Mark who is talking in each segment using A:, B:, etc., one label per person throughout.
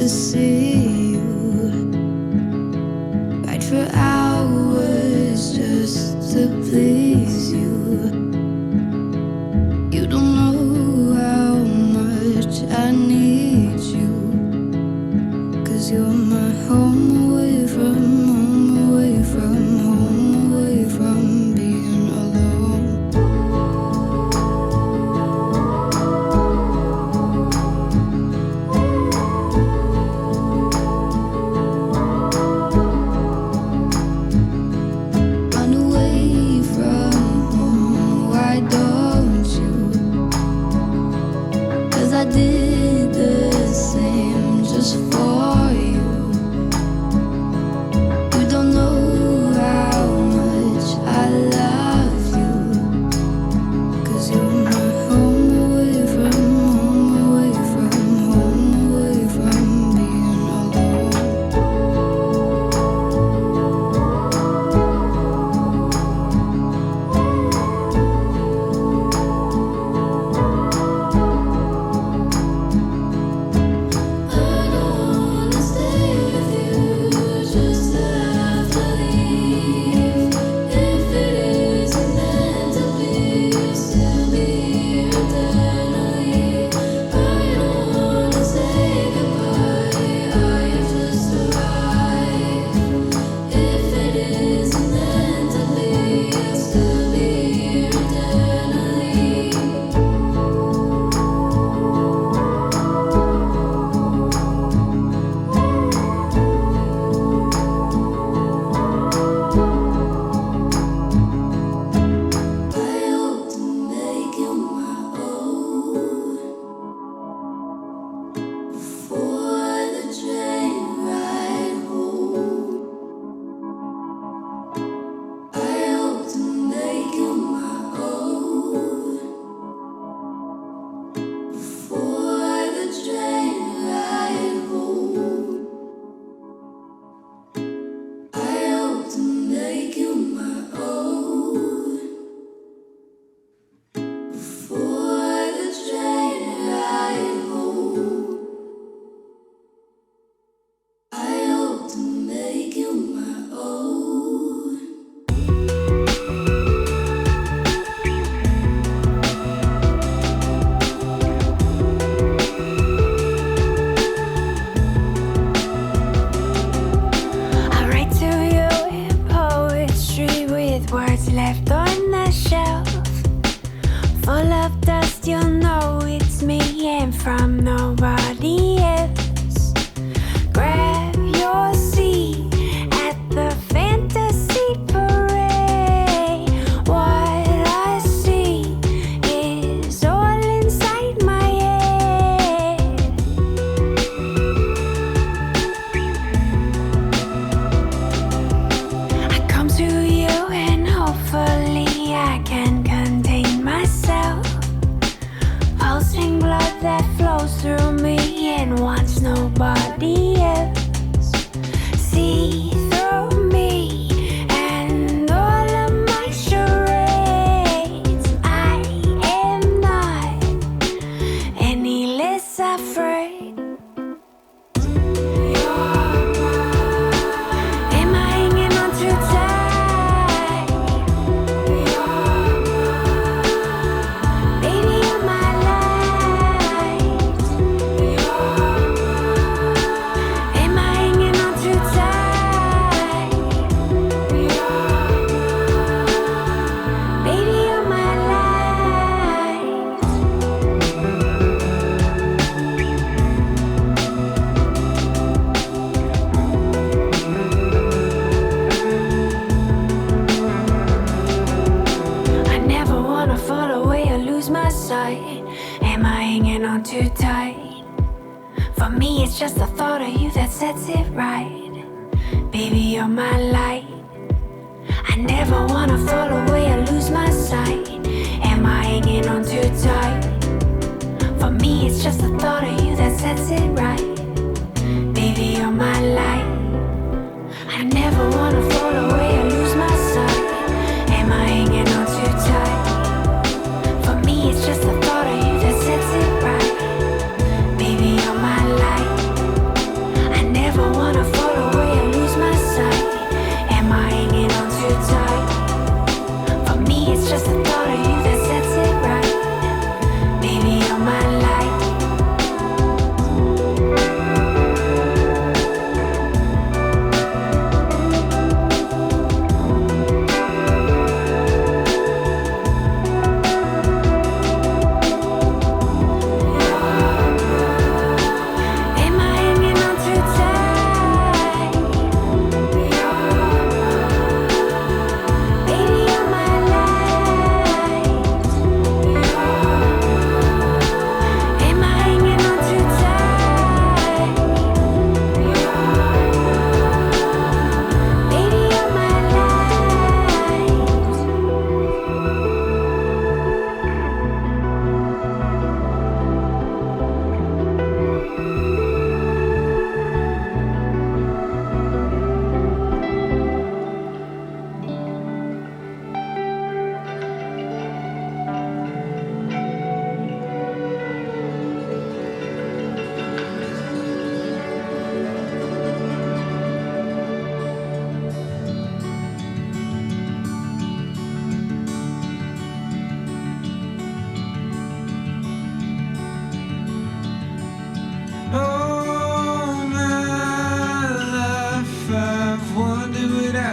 A: see you. Write for hours just to please you. You don't know how much I need you, 'cause you're my home away from home, away from home, away from being alone. Run away from home, why don't you? 'Cause I did the same just for you. You don't know how much I love you, 'cause you're my home away from home, away from home, away from being alone. I don't wanna stay with you just to have to leave. If it isn't meant to be, you'll still be here eternally. I don't wanna say goodbye, I have just arrived. If it isn't meant to be, you'll still be here eternally. I hope to make you my own for the train ride home. I hope to make you my own for the train ride home. I hope to make you my own for the train ride home. I hope to make you my own. I write to you in poetry with words left on the shelf. Full of dust, you'll know it's me and from nobody else. Grab your seat at the fantasy parade. What I see is all inside my head. I come to you and hopefully I can contain myself. Pulsing blood that flows through me and wants nobody else. See through me and all of my charades. I am not any less afraid. Am I hanging on too tight? Baby, you're my light. Am I hanging on too tight? Baby, you're my light. I never wanna fall away or lose my sight. Am I hanging on too tight? For me, it's just the thought of you that sets it right. Baby, you're my light. I never wanna fall away or lose my sight. Am I hanging on too tight? For me, it's just the thought of you that sets it right. Baby, you're my light. I never wanna fall away or lose my sight. Am I hanging on too tight? For me, it's just the thought of you that sets it right. Baby, you're my light.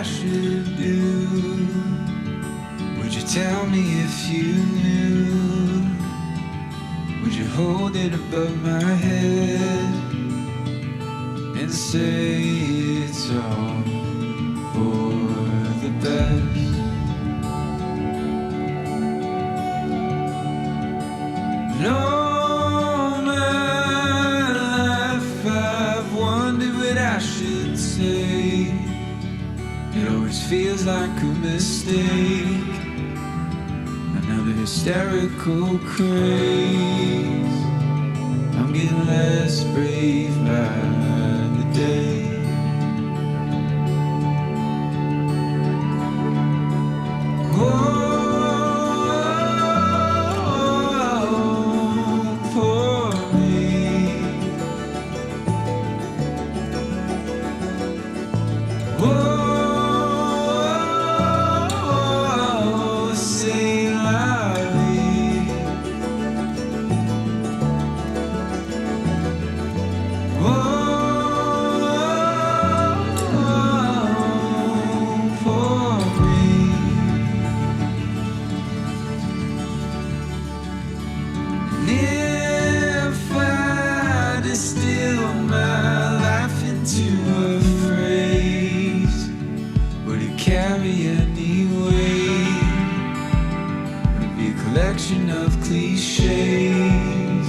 B: should do? Would you tell me if you knew? Would you hold it above my head and say it's all for the best? All my life I've wondered what I should say. It always feels like a mistake, another hysterical craze. I'm getting less brave by the day. Of cliches,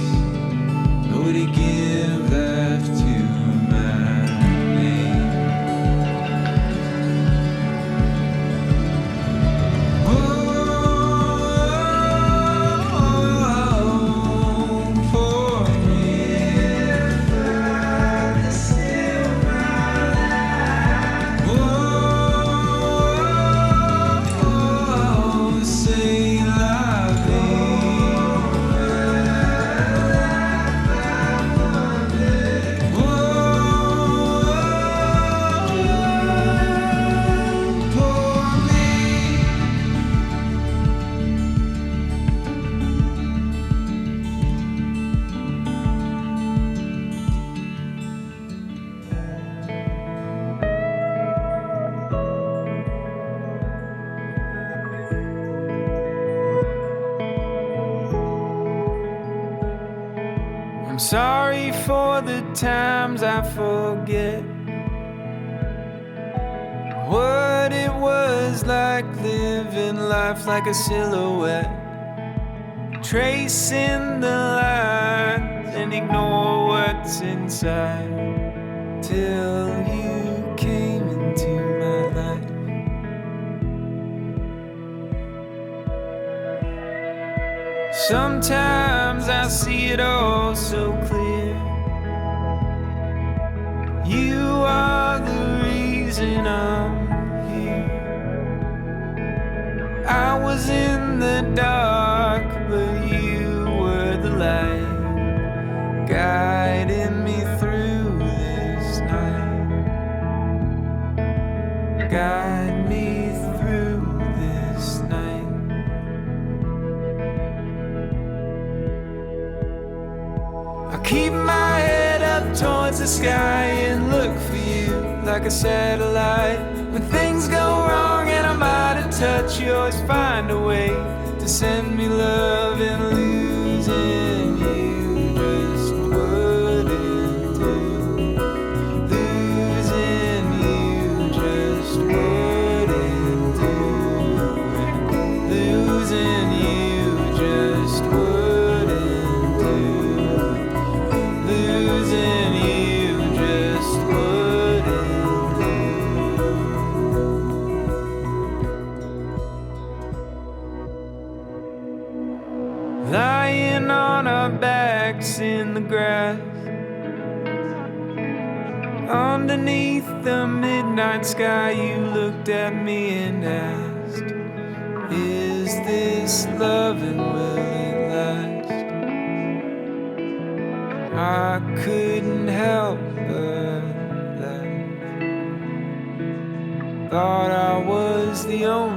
B: or would it give life to my name? For me, if I distill my life, say I'm sorry for the times I forget what it was like living life like a silhouette, tracing the lines and ignore what's inside till you came into my life. Sometimes I see it all so clear. You are the reason I'm here. I was in the dark, but you were the light, guiding me through this night. Guide me through this night. I keep my head up towards the sky and look for you like a satellite. When things go wrong and I'm out of touch, you always find a way to send me love, and losing you just wouldn't do. Losing you just wouldn't do. Losing you just wouldn't do. Losing you just wouldn't do. Lying on our backs in the grass, underneath the midnight sky, you looked at me and asked, is this love and will it last? I couldn't help but laugh. Thought I was the only